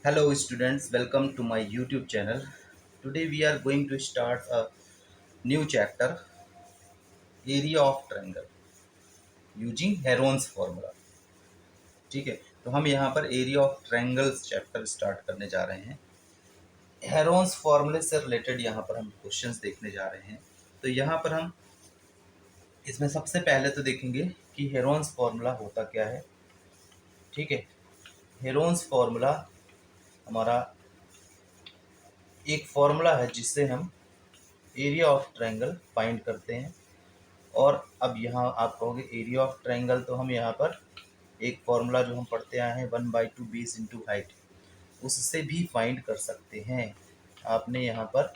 Hello students, welcome to my YouTube channel. Today we are going to start a new chapter, area of triangle using Heron's formula. ठीक है, तो हम यहाँ पर area of triangles chapter start करने जा रहे हैं। हेरोन्स फॉर्मूले से रिलेटेड यहाँ पर हम क्वेश्चंस देखने जा रहे हैं। तो यहाँ पर हम इसमें सबसे पहले तो देखेंगे कि हेरोन्स फॉर्मूला होता क्या है। ठीक है, हेरोन्स फॉर्मूला हमारा एक फॉर्मूला है जिससे हम एरिया ऑफ ट्रायंगल फाइंड करते हैं। और अब यहाँ आप कहोगे एरिया ऑफ ट्रायंगल, तो हम यहाँ पर एक फॉर्मूला जो हम पढ़ते आए हैं 1/2 बेस इंटू हाइट, उससे भी फाइंड कर सकते हैं। आपने यहाँ पर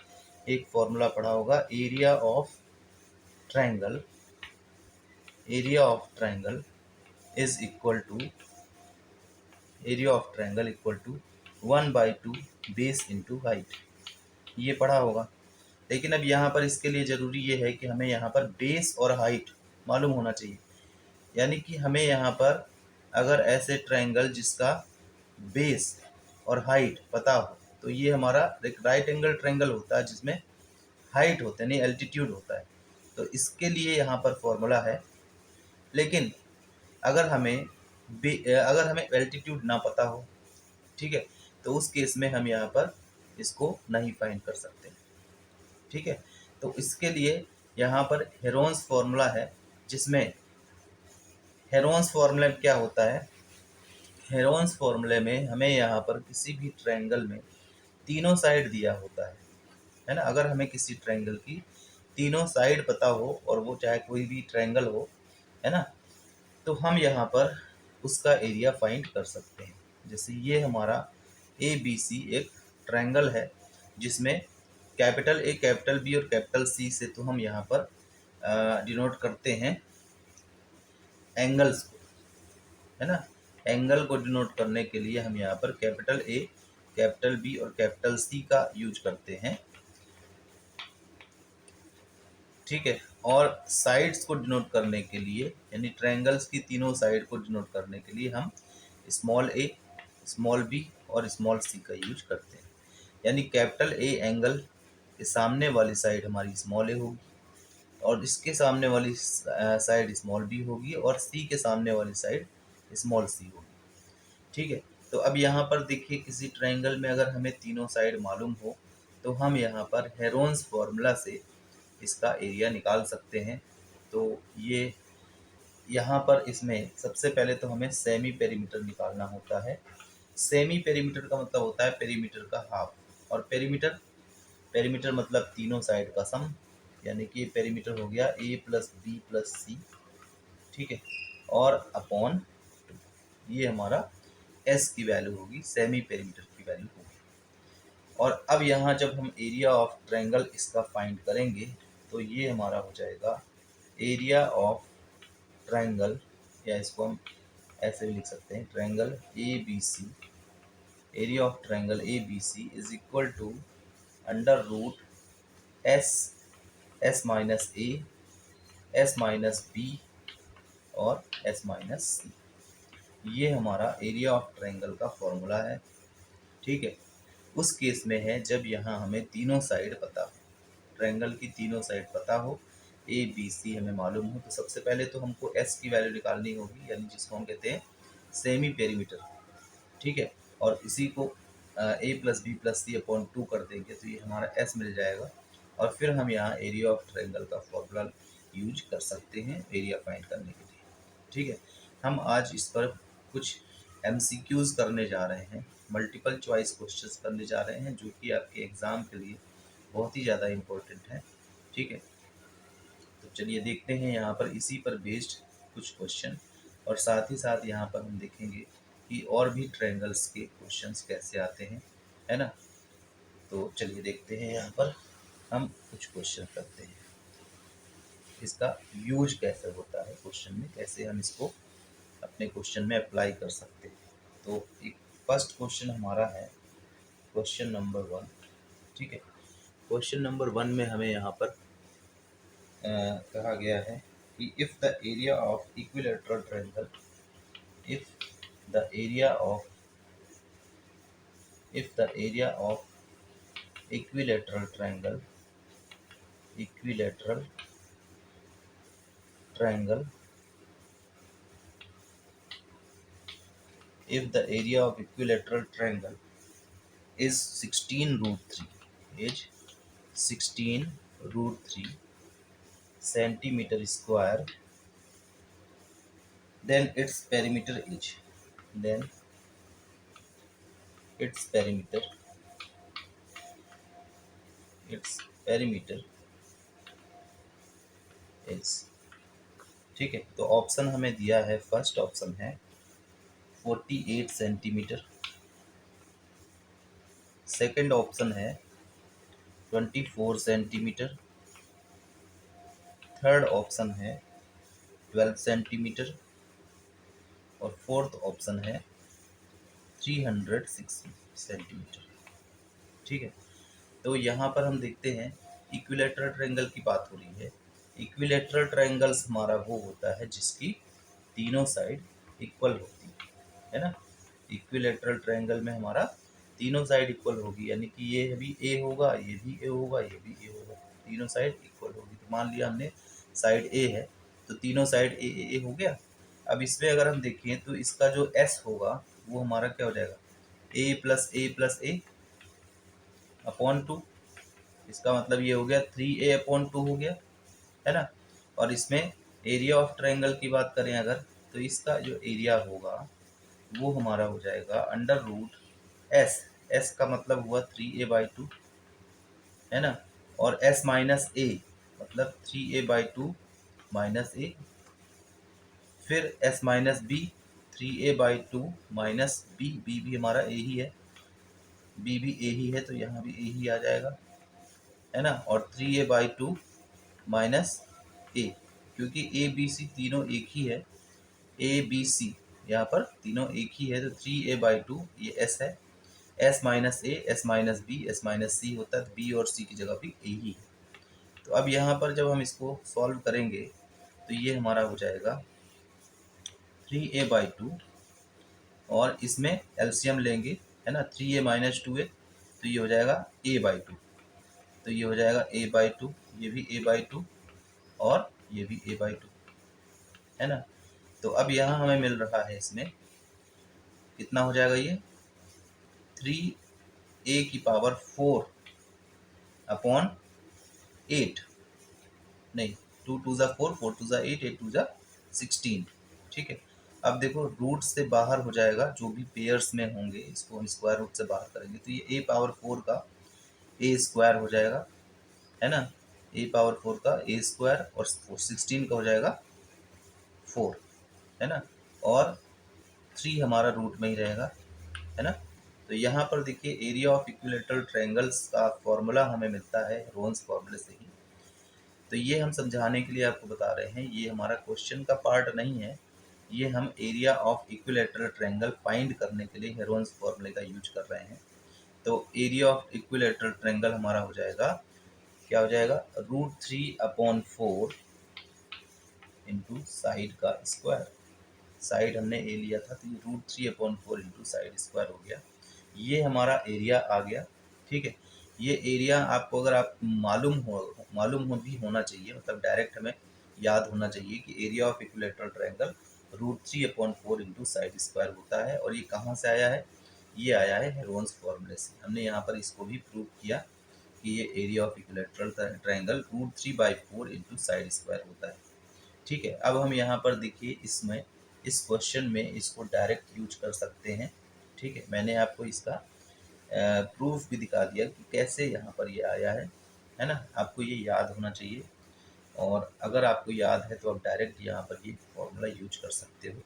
एक फॉर्मूला पढ़ा होगा triangle area of triangle is equal to area of triangle equal to 1/2 base into height, ये पढ़ा होगा। लेकिन अब यहाँ पर इसके लिए ज़रूरी ये है कि हमें यहाँ पर बेस और हाइट मालूम होना चाहिए। यानी कि हमें यहाँ पर अगर ऐसे ट्रायंगल जिसका बेस और हाइट पता हो, तो ये हमारा एक राइट एंगल ट्रायंगल होता है जिसमें हाइट होता है, नहीं एल्टीट्यूड होता है। तो इसके लिए यहाँ पर फॉर्मूला है। लेकिन अगर हमें एल्टीट्यूड ना पता हो, ठीक है, तो उस केस में हम यहाँ पर इसको नहीं फाइंड कर सकते। ठीक है, तो इसके लिए यहाँ पर हेरोन्स फॉर्मूला है, जिसमें हेरोन्स फॉर्मूला क्या होता है। हेरोन्स फॉर्मूले में हमें यहाँ पर किसी भी ट्रायंगल में तीनों साइड दिया होता है ना। अगर हमें किसी ट्रायंगल की तीनों साइड पता हो और वो चाहे कोई भी ट्रायंगल हो, है ना, तो हम यहाँ पर उसका एरिया फाइंड कर सकते हैं। जैसे ये हमारा ए बी सी एक ट्रायंगल है जिसमें कैपिटल ए, कैपिटल बी और कैपिटल सी से तो हम यहाँ पर डिनोट करते हैं एंगल्स को, है ना। एंगल को डिनोट करने के लिए हम यहाँ पर कैपिटल ए, कैपिटल बी और कैपिटल सी का यूज करते हैं। ठीक है, और साइड्स को डिनोट करने के लिए, यानी ट्रायंगल्स की तीनों साइड को डिनोट करने के लिए हम स्मॉल ए, स्मॉल बी और स्मॉल सी का यूज करते हैं। यानी कैपिटल ए एंगल के सामने वाली साइड हमारी स्मॉल ए होगी, और इसके सामने वाली साइड स्मॉल बी होगी, और सी के सामने वाली साइड स्मॉल सी होगी। ठीक है, तो अब यहाँ पर देखिए किसी ट्रायंगल में अगर हमें तीनों साइड मालूम हो, तो हम यहाँ पर हेरोन्स फॉर्मूला से इसका एरिया निकाल सकते हैं। तो ये यहाँ पर इसमें सबसे पहले तो हमें सेमी पेरीमीटर निकालना होता है। सेमी पेरीमीटर का मतलब होता है पेरीमीटर का हाफ, और पेरीमीटर पेरीमीटर मतलब तीनों साइड का सम, यानी कि पेरीमीटर हो गया ए प्लस बी प्लस सी। ठीक है, और अपॉन ये हमारा एस की वैल्यू होगी, सेमी पेरीमीटर की वैल्यू होगी। और अब यहाँ जब हम एरिया ऑफ ट्रायंगल इसका फाइंड करेंगे, तो ये हमारा हो जाएगा एरिया ऑफ ट्रायंगल, या इसको हम ऐसे भी लिख सकते हैं triangle A B C, area of triangle A B C is equal to under root S, S minus A, S minus B और एस माइनस सी। ये हमारा एरिया ऑफ ट्रायंगल का फॉर्मूला है। ठीक है, उस केस में है जब यहाँ हमें तीनों साइड पता हो, ट्रायंगल की तीनों साइड पता हो, ए बी सी हमें मालूम हो। तो सबसे पहले तो हमको एस की वैल्यू निकालनी होगी, यानी जिसको हम कहते हैं सेमी पेरीमीटर। ठीक है, और इसी को ए प्लस बी प्लस सी अपॉन 2 कर देंगे तो ये हमारा एस मिल जाएगा। और फिर हम यहाँ एरिया ऑफ ट्रायंगल का फॉर्मूला यूज कर सकते हैं एरिया फाइंड करने के लिए। ठीक है, हम आज इस पर कुछ MCQs करने जा रहे हैं, मल्टीपल चॉइस क्वेश्चंस करने जा रहे हैं, जो कि आपके एग्ज़ाम के लिए बहुत ही ज़्यादा इम्पोर्टेंट है। ठीक है, तो चलिए देखते हैं यहाँ पर इसी पर बेस्ड कुछ क्वेश्चन, और साथ ही साथ यहाँ पर हम देखेंगे कि और भी ट्रायंगल्स के क्वेश्चंस कैसे आते हैं, है ना। तो चलिए देखते हैं यहाँ पर हम कुछ क्वेश्चन करते हैं, इसका यूज कैसे होता है क्वेश्चन में, कैसे हम इसको अपने क्वेश्चन में अप्लाई कर सकते हैं। तो एक फर्स्ट क्वेश्चन हमारा है क्वेश्चन नंबर 1। ठीक है, क्वेश्चन नंबर 1 में हमें यहाँ पर कहा गया है कि if the area of equilateral triangle, if the area of if the area of equilateral triangle if the area of equilateral triangle is 16 root 3 is 16 root 3 centimeter square, then its perimeter its perimeter its perimeter is, ठीक है। तो option हमें दिया है, first option है 48 centimetre, second option है 24 centimetre, third option है 12 centimetre और फोर्थ ऑप्शन है 306 सेंटीमीटर, ठीक है। तो यहाँ पर हम देखते हैं इक्विलेटरल ट्रायंगल की बात हो रही है। इक्विलेटरल ट्रायंगल्स हमारा वो होता है जिसकी तीनों साइड इक्वल होती है ना। इक्विलेटरल ट्रायंगल में हमारा तीनों साइड इक्वल होगी, यानी कि ये भी ए होगा, ये भी ए होगा, ये भी ए होगा, तीनों साइड इक्वल होगी। तो मान लिया हमने साइड ए है तो तीनों साइड ए ए ए हो गया। अब इसमें अगर हम देखें तो इसका जो एस होगा वो हमारा क्या हो जाएगा, ए प्लस ए अपॉन 2। इसका मतलब ये हो गया 3a अपॉन 2 हो गया, है ना। और इसमें एरिया ऑफ ट्रायंगल की बात करें अगर, तो इसका जो एरिया होगा वो हमारा हो जाएगा अंडर रूट एस। एस का मतलब हुआ 3a/2, है ना। और एस माइनस ए मतलब 3a/2 माइनस ए, फिर S minus B 3a/2 minus B, B भी हमारा ए ही है, बी भी ए ही है तो यहाँ भी ए ही आ जाएगा, है ना। और 3a/2 माइनस ए, क्योंकि ए बी सी तीनों एक ही है, ए बी सी यहाँ पर तीनों एक ही है, तो 3a/2 ये एस है, S minus A, S minus B, S minus C होता है, तो बी और सी की जगह भी ए ही है। तो अब यहाँ पर जब हम इसको सॉल्व करेंगे तो ये हमारा हो जाएगा 3a/2 और इसमें एलसीएम लेंगे, है ना। 3a माइनस 2a तो ये हो जाएगा a/2, तो ये हो जाएगा a/2, ये भी a/2 और ये भी a/2, है ना। तो अब यहाँ हमें मिल रहा है इसमें कितना हो जाएगा, ये 3a⁴ अपॉन 8, नहीं 2 × 2 = 4, 4 × 8, 8 × 16, ठीक है। अब देखो रूट से बाहर हो जाएगा, जो भी पेयर्स में होंगे इसको हम स्क्वायर रूट से बाहर करेंगे तो ये a⁴ का a² हो जाएगा, है ना। a⁴ का a² और 16 का हो जाएगा 4, है ना। और 3 हमारा रूट में ही रहेगा, है ना। तो यहाँ पर देखिए एरिया ऑफ इक्विलेटरल ट्रायंगल्स का फॉर्मूला हमें मिलता है रोन्स फॉर्मूले से ही। तो ये हम समझाने के लिए आपको बता रहे हैं, ये हमारा क्वेश्चन का पार्ट नहीं है, ये हम area of equilateral triangle find करने के लिए हेरोन्स फॉर्मूले का यूज कर रहे हैं। तो एरिया ऑफ इक्विलेटरल ट्रायंगल हमारा हो जाएगा, क्या हो जाएगा, √3/4 इंटू साइड का स्क्वायर। साइड हमने ए लिया था तो ये √3/4 इंटू साइड स्क्वायर हो गया। ये हमारा एरिया आ गया, ठीक है। ये एरिया आपको अगर आप मालूम हो भी होना चाहिए, मतलब डायरेक्ट हमें याद होना चाहिए कि area of equilateral triangle √3/4 into side square होता है। और ये कहाँ से आया है, ये आया है हेरोन्स फॉर्मूले से। हमने यहाँ पर इसको भी प्रूव किया कि ये area of equilateral triangle √3/4 into side square होता है, ठीक है। अब हम यहाँ पर देखिए इसमें इस क्वेश्चन में इसको डायरेक्ट यूज कर सकते हैं, ठीक है। मैंने आपको इसका प्रूफ भी दिखा दिया कि कैसे यहाँ पर ये आया है ना। आपको ये याद होना चाहिए, और अगर आपको याद है तो आप डायरेक्ट यहाँ पर ये फॉर्मूला यूज कर सकते हो।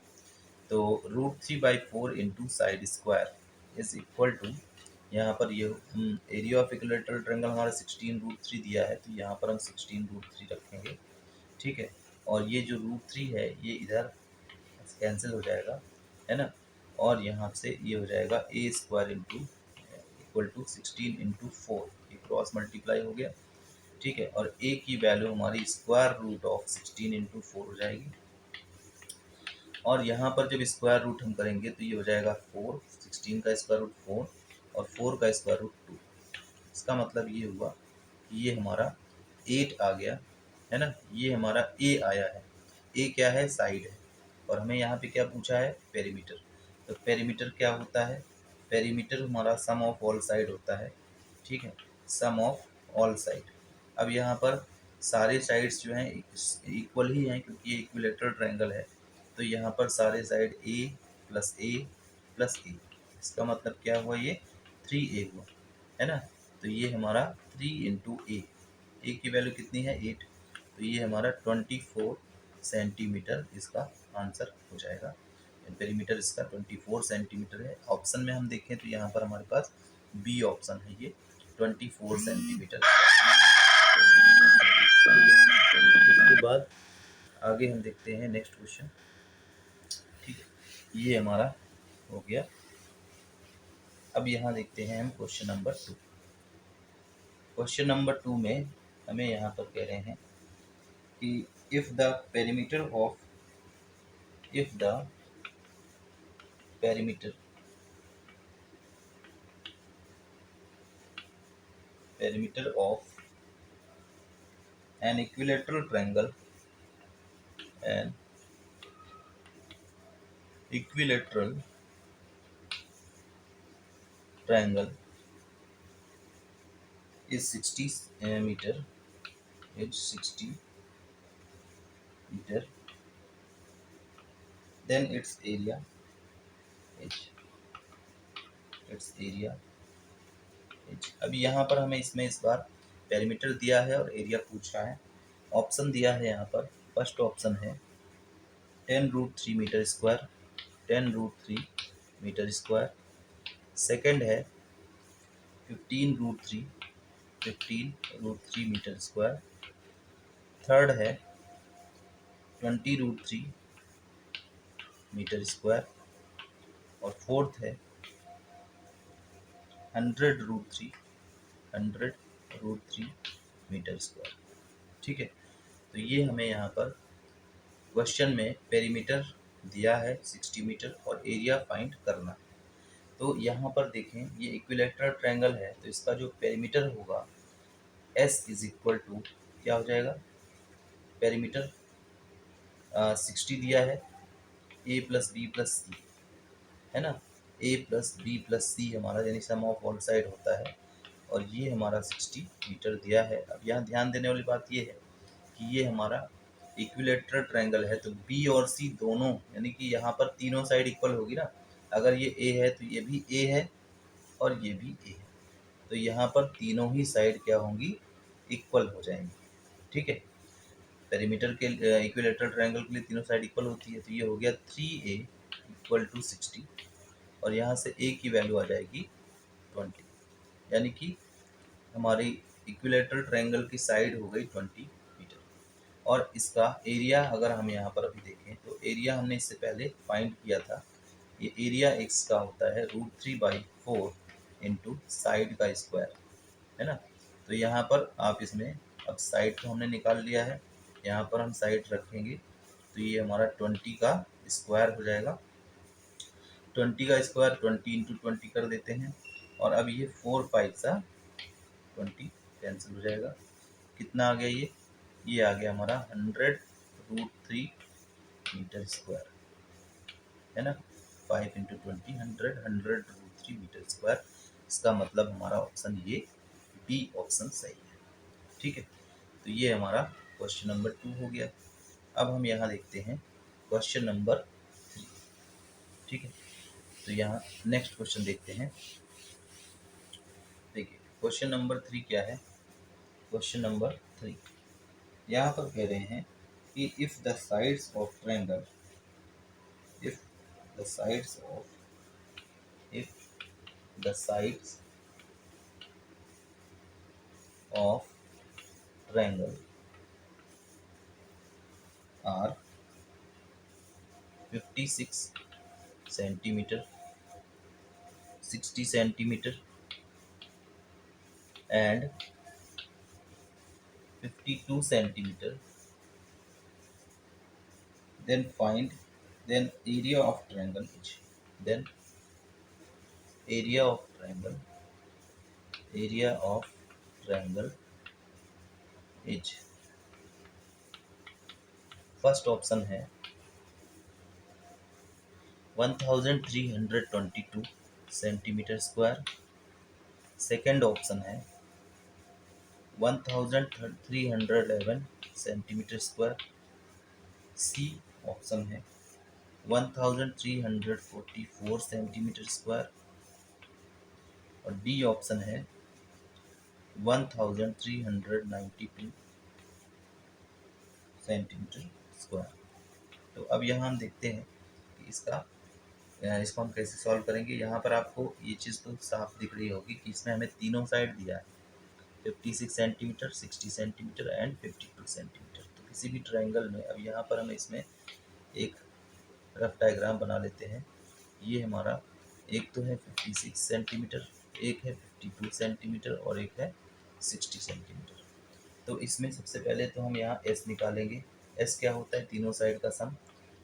तो √3/4 into side square is equal to, यहाँ पर ये एरिया ऑफ इक्विलेटरल ट्रायंगल हमारा 16√3 दिया है, तो यहाँ पर हम 16√3 रखेंगे, ठीक है। और ये जो √3 है ये इधर कैंसिल हो जाएगा, है ना। और यहाँ से ये हो जाएगा a² into equal to 16 into 4, ये क्रॉस मल्टीप्लाई हो गया, ठीक है। और a की वैल्यू हमारी स्क्वायर रूट ऑफ 16 इंटू 4 हो जाएगी। और यहाँ पर जब स्क्वायर रूट हम करेंगे तो ये हो जाएगा 4, 16 का स्क्वायर रूट 4 और 4 का स्क्वायर रूट 2। इसका मतलब ये हुआ कि ये हमारा 8 आ गया, है ना। ये हमारा ए आया है। ए क्या है? साइड है। और हमें यहाँ पे क्या पूछा है? पेरीमीटर। तो पेरीमीटर क्या होता है? पेरीमीटर हमारा सम ऑफ ऑल साइड होता है, ठीक है, सम ऑफ ऑल साइड। अब यहाँ पर सारे साइड्स जो हैं इक्वल ही हैं, क्योंकि ये इक्विलेटरल ट्रायंगल है। तो यहाँ पर सारे साइड ए प्लस ए प्लस ए, इसका मतलब क्या हुआ? ये 3a हुआ, है ना। तो ये हमारा 3 इंटू ए की वैल्यू कितनी है? 8। तो ये हमारा 24 सेंटीमीटर इसका आंसर हो जाएगा। पेरीमीटर इसका 24 सेंटीमीटर है। ऑप्शन में हम देखें तो यहाँ पर हमारे पास बी ऑप्शन है, ये 24 सेंटीमीटर। इसके बाद आगे हम देखते हैं नेक्स्ट क्वेश्चन, ठीक है। ये हमारा हो गया। अब यहाँ देखते हैं हम क्वेश्चन नंबर 2। क्वेश्चन नंबर 2 में हमें यहाँ पर कह रहे हैं कि if the perimeter of an equilateral triangle is 60 meter, then its area अब यहाँ पर हमें इसमें इस बार पेरीमीटर दिया है और एरिया पूछ रहा है। ऑप्शन दिया है यहाँ पर। फर्स्ट ऑप्शन है 10√3 metre square, 10√3 metre square. Second है 15√3 मीटर स्क्वायर। थर्ड है 20√3 मीटर स्क्वायर। और फोर्थ है 100√3 मीटर स्क्वायर, ठीक है। तो ये हमें यहाँ पर क्वेश्चन में पेरीमीटर दिया है 60 मीटर और एरिया फाइंड करना है। तो यहाँ पर देखें, ये इक्विलेटरल ट्रायंगल है, तो इसका जो पेरीमीटर होगा S इज इक्वल टू क्या हो जाएगा? पेरीमीटर 60 दिया है, a प्लस बी प्लस सी, है ना। a प्लस बी प्लस सी हमारा यानी सम ऑफ ऑल साइड होता है, और ये हमारा 60 मीटर दिया है। अब यहाँ ध्यान देने वाली बात ये है कि ये हमारा इक्विलेटरल ट्रायंगल है, तो बी और सी दोनों यानी कि यहाँ पर तीनों साइड इक्वल होगी ना। अगर ये ए है तो ये भी ए है और ये भी ए है, तो यहाँ पर तीनों ही साइड क्या होंगी? इक्वल हो जाएंगी, ठीक है। पेरीमीटर के इक्विलेटरल ट्रायंगल के लिए तीनों साइड इक्वल होती है, तो ये हो गया 3a इक्वल टू 60, और यहाँ से a की वैल्यू आ जाएगी 20, यानी कि हमारी इक्विलेटरल ट्रायंगल की साइड हो गई 20 मीटर। और इसका एरिया अगर हम यहाँ पर अभी देखें तो एरिया हमने इससे पहले फाइंड किया था। ये एरिया x का होता है √3/4 इंटू साइड का स्क्वायर, है ना। तो यहाँ पर आप इसमें अब साइड तो हमने निकाल लिया है, यहाँ पर हम साइड रखेंगे तो ये हमारा 20 का स्क्वायर हो जाएगा। 20 का स्क्वायर 20 इंटू 20 कर देते हैं, और अब ये 4 5 सा 20 कैंसिल हो जाएगा। कितना आ गया? ये आ गया हमारा 100√3 मीटर स्क्वायर, है ना। 5 इंटू 20 100√3 मीटर स्क्वायर। इसका मतलब हमारा ऑप्शन ये बी ऑप्शन सही है, ठीक है। तो ये हमारा क्वेश्चन नंबर 2 हो गया। अब हम यहाँ देखते हैं क्वेश्चन नंबर 3, ठीक है। तो यहाँ नेक्स्ट क्वेश्चन देखते हैं। देखिए क्वेश्चन नंबर 3 क्या है? क्वेश्चन नंबर 3 यहाँ पर कह रहे हैं कि if the sides of triangle if the sides of triangle are 56 centimeter, 60 centimeter and 52 centimeter, then area of triangle triangle, area of triangle is, first option है 1322 सेंटीमीटर स्क्वायर, सेकेंड ऑप्शन है 1311 centimetre square, C option है 1344 centimetre square, और D option है 1392 centimetre square. तो अब यहाँ हम देखते हैं कि इसको हम कैसे सॉल्व करेंगे। यहाँ पर आपको ये चीज़ तो साफ दिख रही होगी कि इसमें हमें तीनों साइड दिया है, 56 सेंटीमीटर, 60 सेंटीमीटर एंड 52 सेंटीमीटर। तो किसी भी ट्रायंगल में अब यहाँ पर हम इसमें एक रफ डायग्राम बना लेते हैं। ये हमारा एक तो है 56 सेंटीमीटर, एक है 52 सेंटीमीटर और एक है 60 सेंटीमीटर। तो इसमें सबसे पहले तो हम यहाँ एस निकालेंगे। एस क्या होता है? तीनों साइड का सम,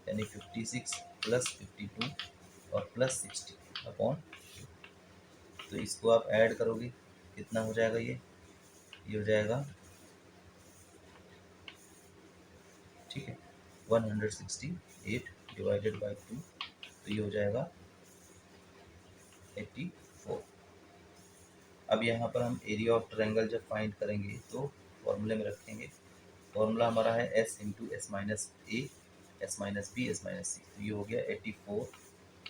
यानी 56 प्लस 52 और प्लस 60 अपॉन। तो इसको आप ऐड करोगे, कितना हो जाएगा? ये हो जाएगा, ठीक है, 168 डिवाइडेड बाई 2, तो ये हो जाएगा 84। अब यहाँ पर हम एरिया ऑफ ट्रायंगल जब फाइंड करेंगे तो फॉर्मूले में रखेंगे। फॉर्मूला हमारा है S into S minus A, S minus B, S minus C. तो ये हो गया 84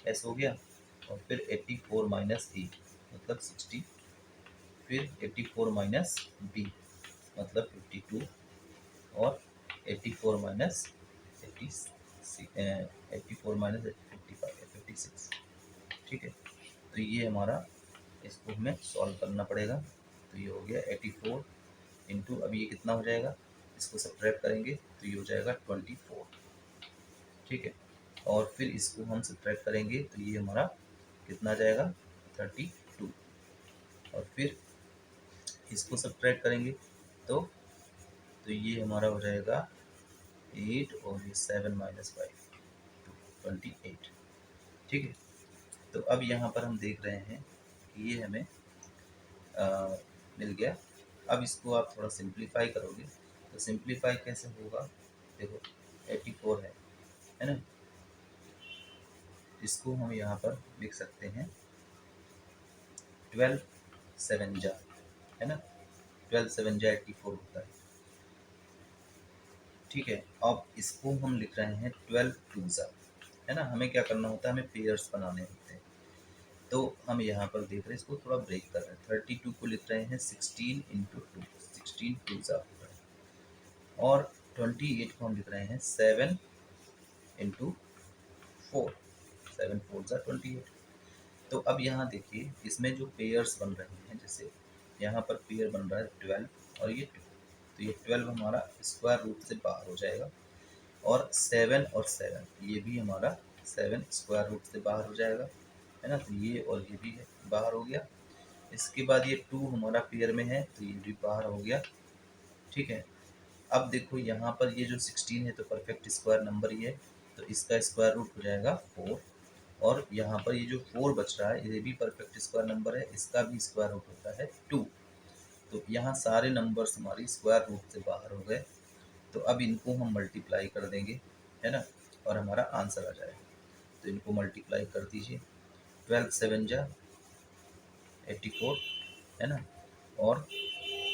एस हो गया, और फिर 84 माइनस ए मतलब 60, फिर 84 माइनस बी मतलब 52, और 84 माइनस 84 माइनस 56, ठीक है। तो ये हमारा, इसको हमें सॉल्व करना पड़ेगा। तो ये हो गया 84 इंटू, अब ये कितना हो जाएगा, इसको सब्ट्रैक्ट करेंगे तो ये हो जाएगा 24, ठीक है। और फिर इसको हम सब्ट्रैक्ट करेंगे तो ये हमारा कितना जाएगा, 32, और फिर इसको सब्ट्रैक्ट करेंगे तो ये हमारा हो जाएगा 8, और ये 7 माइनस 5 28, ठीक है। तो अब यहाँ पर हम देख रहे हैं कि ये हमें मिल गया। अब इसको आप थोड़ा सिंप्लीफाई करोगे तो सिंप्लीफाई कैसे होगा, देखो 84 है ना, इसको हम यहाँ पर लिख सकते हैं 12 7 जा, है ना, 12 7 जा 84 होता है, ठीक है। अब इसको हम लिख रहे हैं 12 2 जा, है ना। हमें क्या करना होता है, हमें पेयर्स बनाने होते हैं। तो हम यहाँ पर देख रहे हैं, इसको थोड़ा ब्रेक कर रहे हैं। 32 को लिख रहे हैं 16 इंटू 2, 16 2 जा, और 28 को हम लिख रहे हैं 7 इंटू 4, 7 4 जा 28। तो अब यहाँ देखिए, इसमें जो पेयर्स बन रहे हैं, जैसे यहाँ पर पेयर बन रहा है 12 और ये 2, तो ये 12 हमारा स्क्वायर रूट से बाहर हो जाएगा, और 7 और 7 ये भी हमारा 7 स्क्वायर रूट से बाहर हो जाएगा, है ना। तो ये और ये भी है, बाहर हो गया। इसके बाद ये 2 हमारा पेयर में है तो ये भी बाहर हो गया, ठीक है। अब देखो यहाँ पर ये जो 16 है तो परफेक्ट स्क्वायर नंबर ही है, तो इसका स्क्वायर रूट हो जाएगा 4, और यहाँ पर ये जो 4 बच रहा है ये भी परफेक्ट स्क्वायर नंबर है, इसका भी स्क्वायर रूट होता है 2। तो यहाँ सारे नंबर्स हमारी स्क्वायर रूट से बाहर हो गए। तो अब इनको हम मल्टीप्लाई कर देंगे, है ना, और हमारा आंसर आ जाएगा। तो इनको मल्टीप्लाई कर दीजिए, 12 7 जा 84, है ना, और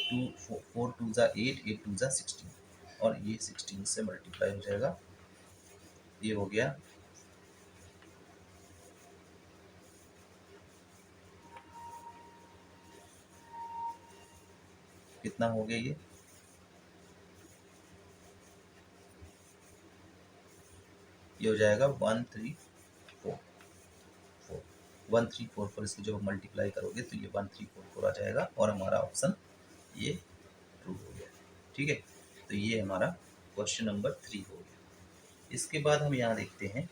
4 2 जा 8, 8 2 जा 16, और ये 16 से मल्टीप्लाई हो जाएगा। ये हो गया, कितना हो गया ये हो जाएगा 1344, 1344। इसकी जब मल्टीप्लाई करोगे तो ये 1344 आ जाएगा, और हमारा ऑप्शन ये ट्रू हो गया, ठीक है। तो ये हमारा क्वेश्चन नंबर 3 हो गया। इसके बाद हम यहाँ देखते हैं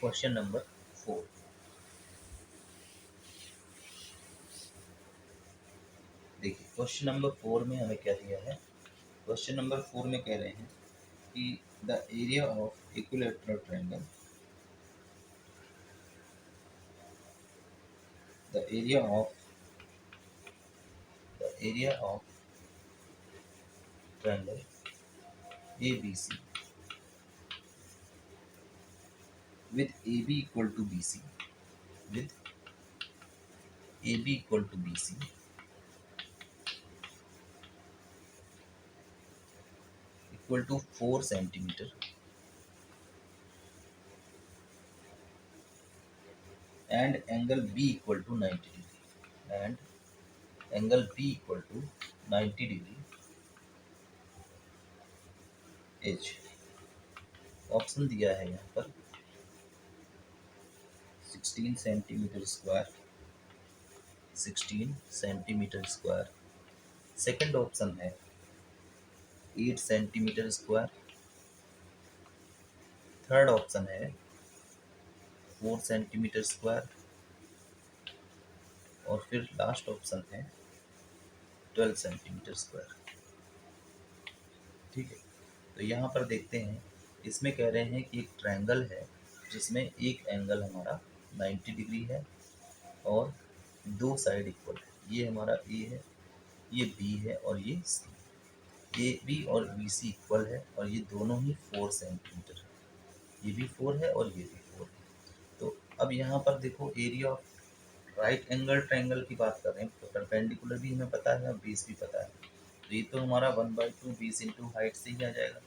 क्वेश्चन नंबर 4। देखिए क्वेश्चन नंबर 4 में हमें क्या दिया है। क्वेश्चन नंबर 4 में कह रहे हैं कि the area of equilateral triangle, the area of triangle ABC with AB equal to BC, with AB equal to BC equal to 4 centimeter and angle B equal to 90 degree, and angle B equal to 90 degree H। Option दिया है यहाँ पर 16 centimetre square, 16 centimetre square. Second option है 8 centimetre square. Third option है 4 centimetre square. और फिर last option है 12 centimetre square. ठीक है, तो यहाँ पर देखते हैं, इसमें कह रहे हैं कि एक ट्रायंगल है जिसमें एक एंगल हमारा 90 डिग्री है और दो साइड इक्वल है। ये हमारा ए है, ये बी है और ये सी। ए बी और बी सी इक्वल है और ये दोनों ही 4 सेंटीमीटर है। ये भी 4 है और ये भी 4 है। तो अब यहाँ पर देखो, area of right angle triangle की बात कर रहे हैं, तो परपेंडिकुलर भी हमें पता है और बेस भी पता है। तो ये तो हमारा 1/2 बेस इंटू हाइट से ही आ जाएगा,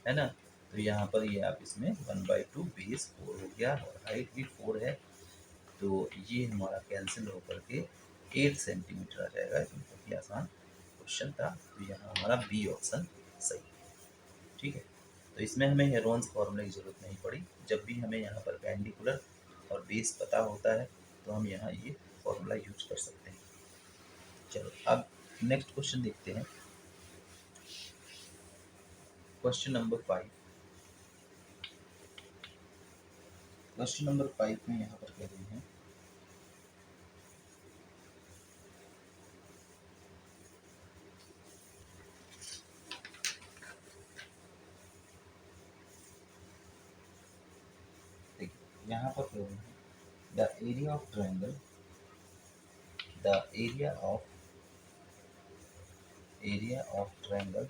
है ना। तो यहाँ पर ये आप इसमें 1/2 बेस 4 हो गया और हाइट भी 4 है, तो ये हमारा कैंसिल होकर के 8 सेंटीमीटर आ जाएगा। बहुत ही आसान क्वेश्चन था, तो यहाँ हमारा बी ऑप्शन सही है। ठीक है, तो इसमें हमें हेरोन्स फॉर्मूले की ज़रूरत नहीं पड़ी। जब भी हमें यहाँ पर परपेंडिकुलर और बेस पता होता है तो हम यहाँ ये फॉर्मूला यूज कर सकते हैं। चलो अब नेक्स्ट क्वेश्चन देखते हैं। Question number 5। क्वेश्चन नंबर 5 में यहाँ पर कह रहे हैं यहाँ पर कह रहे हैं the area of triangle, the area of triangle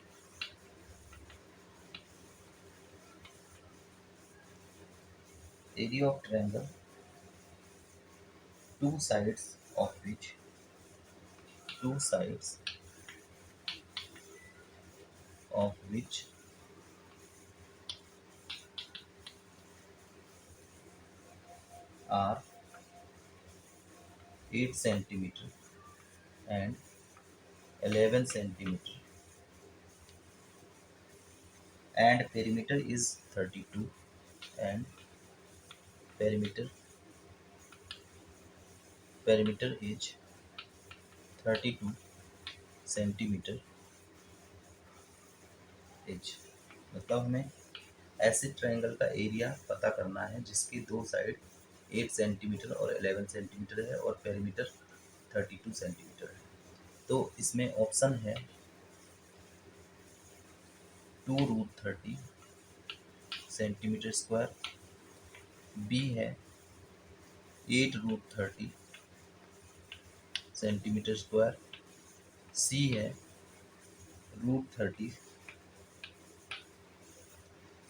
area of triangle two sides of which are 8 centimeter and 11 centimeter and perimeter is 32 and perimeter is 32 centimeter edge. मतलब हमें ऐसे ट्रायंगल का एरिया पता करना है जिसकी दो साइड 8 सेंटीमीटर और 11 सेंटीमीटर है और पेरीमीटर 32 सेंटीमीटर है। तो इसमें ऑप्शन है 2√30 सेंटीमीटर स्क्वायर, बी है 8√30 सेंटीमीटर स्क्वायर, सी है √30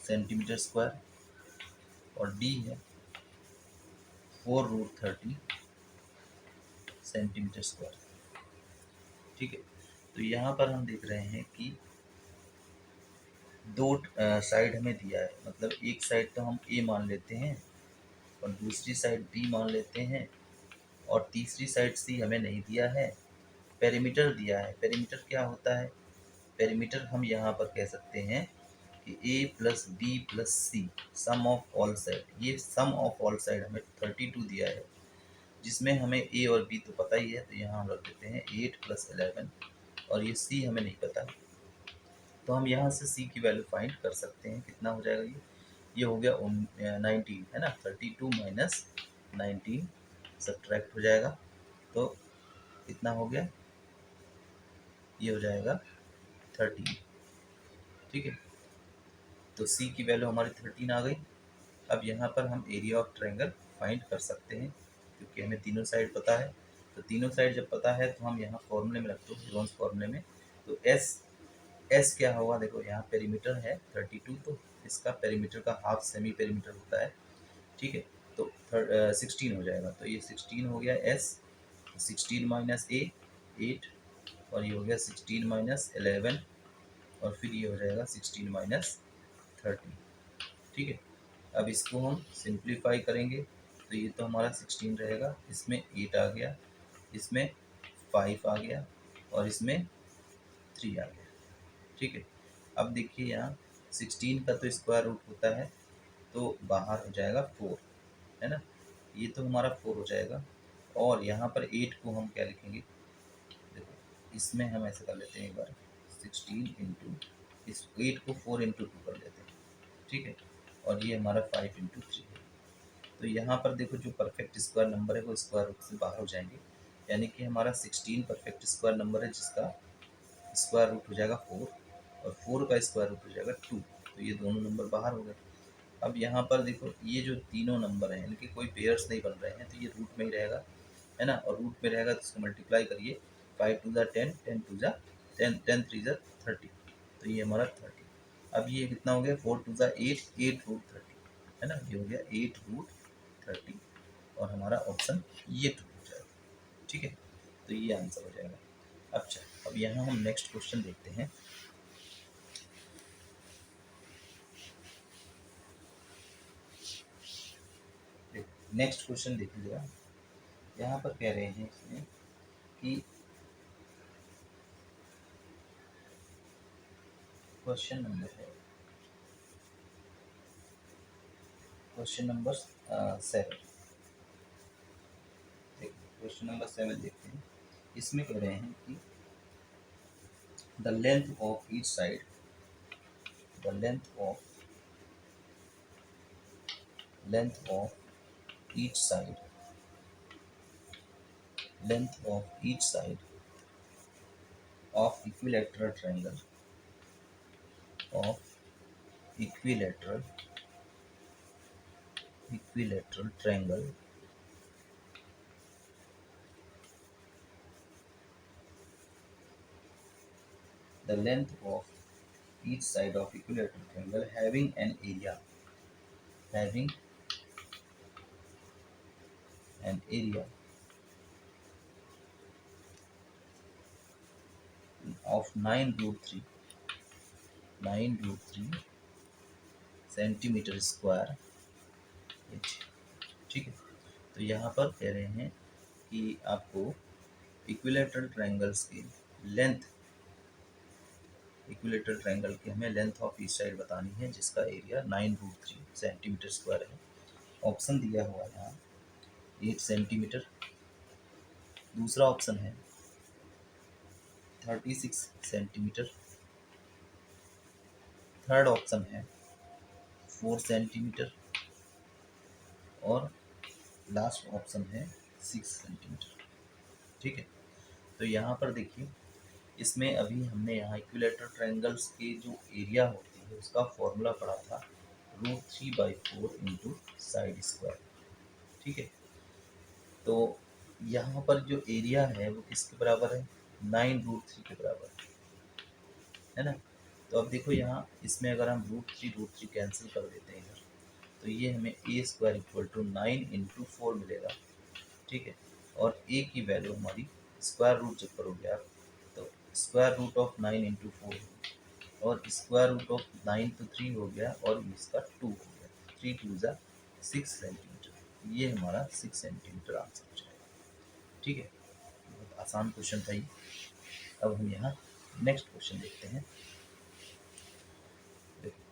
सेंटीमीटर स्क्वायर और डी है 4√30 सेंटीमीटर स्क्वायर। ठीक है, तो यहाँ पर हम देख रहे हैं कि दो साइड हमें दिया है, मतलब एक साइड तो हम ए मान लेते हैं और दूसरी साइड बी मान लेते हैं और तीसरी साइड सी हमें नहीं दिया है। पेरीमीटर दिया है। पेरीमीटर क्या होता है? पेरीमीटर हम यहाँ पर कह सकते हैं कि A plus B plus C sum of all side. ये सम ऑफ ऑल साइड हमें 32 दिया है, जिसमें हमें ए और बी तो पता ही है, तो यहाँ हम रख देते हैं 8 + 11 और ये सी हमें नहीं पता, तो हम यहाँ से सी की वैल्यू फाइंड कर सकते हैं। कितना हो जाएगा ये हो गया 19, है ना। 32 माइनस 19 सब्ट्रैक्ट हो जाएगा, तो कितना हो गया? ये हो जाएगा 13। ठीक है, तो सी की वैल्यू हमारी 13 आ गई। अब यहाँ पर हम एरिया ऑफ ट्रायंगल फाइंड कर सकते हैं क्योंकि हमें तीनों साइड पता है। तो तीनों साइड जब पता है तो हम यहाँ फॉर्मूले में रखते हैं, रोन्स फॉर्मूले में। तो एस क्या होगा, देखो यहाँ पेरीमीटर है 32, तो इसका पेरीमीटर का हाफ सेमी पेरीमीटर होता है, ठीक है। तो 16 हो जाएगा, तो ये 16 हो गया एस, 16 माइनस ए 8, और ये हो गया 16 माइनस 11, और फिर ये हो जाएगा 16 माइनस 30, ठीक है। अब इसको हम सिंप्लीफाई करेंगे, तो ये तो हमारा 16 रहेगा, इसमें 8 आ गया, इसमें 5 आ गया, और इसमें 3 आ गया, ठीक है। अब देखिए यहाँ 16 का तो स्क्वायर रूट होता है, तो बाहर हो जाएगा 4, है ना, ये तो हमारा 4 हो जाएगा। और यहाँ पर 8 को हम क्या लिखेंगे, देखो इसमें हम ऐसे कर लेते हैं एक बार, 16 इंटू इस 8 को 4 इंटू 2 कर लेते हैं, ठीक है, और ये हमारा 5 इंटू 3 है। तो यहाँ पर देखो जो परफेक्ट स्क्वायर नंबर है वो स्क्वायर रूट से बाहर हो जाएंगे, यानी कि हमारा 16 परफेक्ट स्क्वायर नंबर है जिसका स्क्वायर रूट हो जाएगा 4, और 4 का स्क्वायर रूट हो जाएगा 2, तो ये दोनों नंबर बाहर हो गए। अब यहाँ पर देखो ये जो तीनों नंबर हैं इनके कोई पेयर्स नहीं बन रहे हैं, तो ये रूट में ही रहेगा, है ना, और रूट में रहेगा तो इसको मल्टीप्लाई करिए, 5 टू ज़ा 10, 10 टू ज़ा 10, 10 3 ज़ा 30, तो ये हमारा 30। अब ये कितना हो गया, 4 टू ज़ा 8, 8 रूट 30, है ना, ये हो गया 8 रूट 30, और हमारा ऑप्शन ये टू हो जाएगा, ठीक है। तो ये आंसर हो जाएगा। अच्छा, अब यहाँ हम नेक्स्ट क्वेश्चन देखते हैं। नेक्स्ट क्वेश्चन देख लीजिएगा, यहाँ पर कह रहे हैं इसमें कि क्वेश्चन नंबर है, क्वेश्चन नंबर 7, क्वेश्चन नंबर 7 देखते हैं। इसमें कह रहे हैं कि the length of each side, the length of each side, length of each side of equilateral triangle, of equilateral triangle the length of each side of equilateral triangle having an area, having an area of 9 root 3 centimetre square inch, ठीक है। तो यहाँ पर कह रहे हैं कि आपको इक्विलेटरल ट्रायंगल्स की लेंथ, इक्विलेटरल ट्रायंगल की हमें लेंथ ऑफ ईच साइड बतानी है जिसका एरिया 9 रूट 3 सेंटीमीटर स्क्वायर है। ऑप्शन दिया हुआ है यहाँ 8 सेंटीमीटर, दूसरा ऑप्शन है 36 सेंटीमीटर, थर्ड ऑप्शन है 4 सेंटीमीटर, और लास्ट ऑप्शन है 6 सेंटीमीटर, ठीक है। तो यहाँ पर देखिए, इसमें अभी हमने यहाँ इक्विलेटरल ट्रायंगल्स के जो एरिया होती है उसका फॉर्मूला पढ़ा था √3/4 इंटू साइड स्क्वायर, ठीक है। तो यहाँ पर जो एरिया है वो किसके बराबर है, 9√3 के बराबर है ना। तो अब देखो यहाँ इसमें अगर हम √3 कैंसिल कर देते हैं इधर, तो ये हमें a² = 9 इंटू 4 मिलेगा, ठीक है। और a की वैल्यू हमारी स्क्वायर रूट जब करोगे आप, तो स्क्वायर रूट ऑफ 9 इंटू 4, और स्क्वायर रूट ऑफ 9 तो 3 हो गया, और इसका 2 हो गया, 3 2 ज़ा 6 सेंटीमीटर, ये हमारा 6 सेंटीमीटर आंसर हो जाएगा, ठीक है। बहुत आसान क्वेश्चन था ये। अब हम यहाँ नेक्स्ट क्वेश्चन देखते हैं।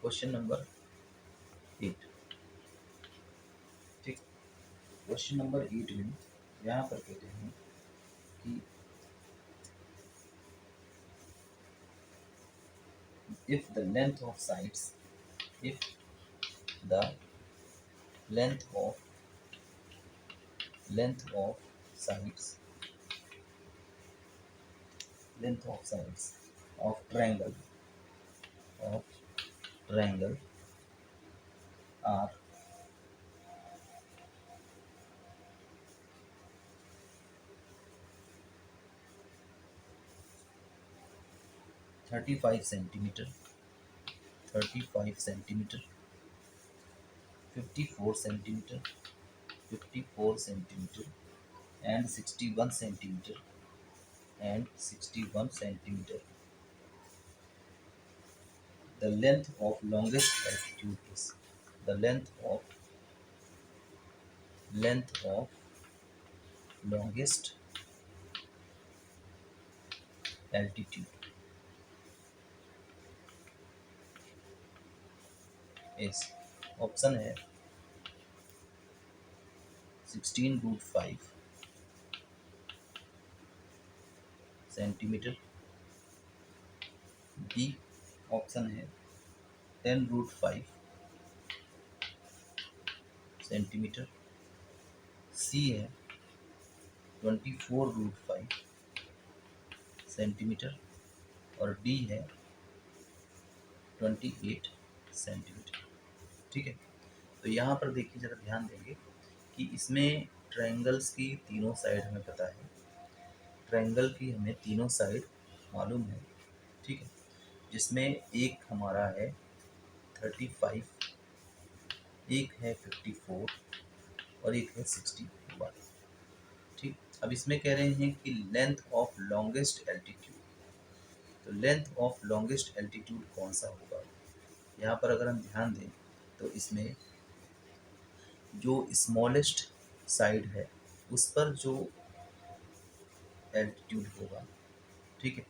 क्वेश्चन नंबर 8, ठीक। क्वेश्चन नंबर 8 में यहाँ पर कहते हैं कि if the length of sides, if the length of sides, length of sides of triangle are 35 centimetre, 35 centimetre, 54 centimetre, 54 centimetre and 61 centimeter and 61 centimeter. The length of longest altitude is the length of longest altitude is option है 16√5 centimetre, B option है 10√5 centimetre, सी है 24√5 centimetre और D है 28 centimetre. ठीक है, तो यहाँ पर देखिए ज़रा ध्यान देंगे कि इसमें ट्रायंगल्स की तीनों साइड हमें पता है, ट्रायंगल की हमें तीनों साइड मालूम है। ठीक है, जिसमें एक हमारा है 35, एक है 54 और एक है 61। ठीक, अब इसमें कह रहे हैं कि लेंथ ऑफ लॉन्गेस्ट एल्टीट्यूड, तो लेंथ ऑफ लॉन्गेस्ट एल्टीट्यूड कौन सा होगा। यहाँ पर अगर हम ध्यान दें तो इसमें जो स्मॉलेस्ट साइड है उस पर जो एल्टीट्यूड होगा, ठीक है,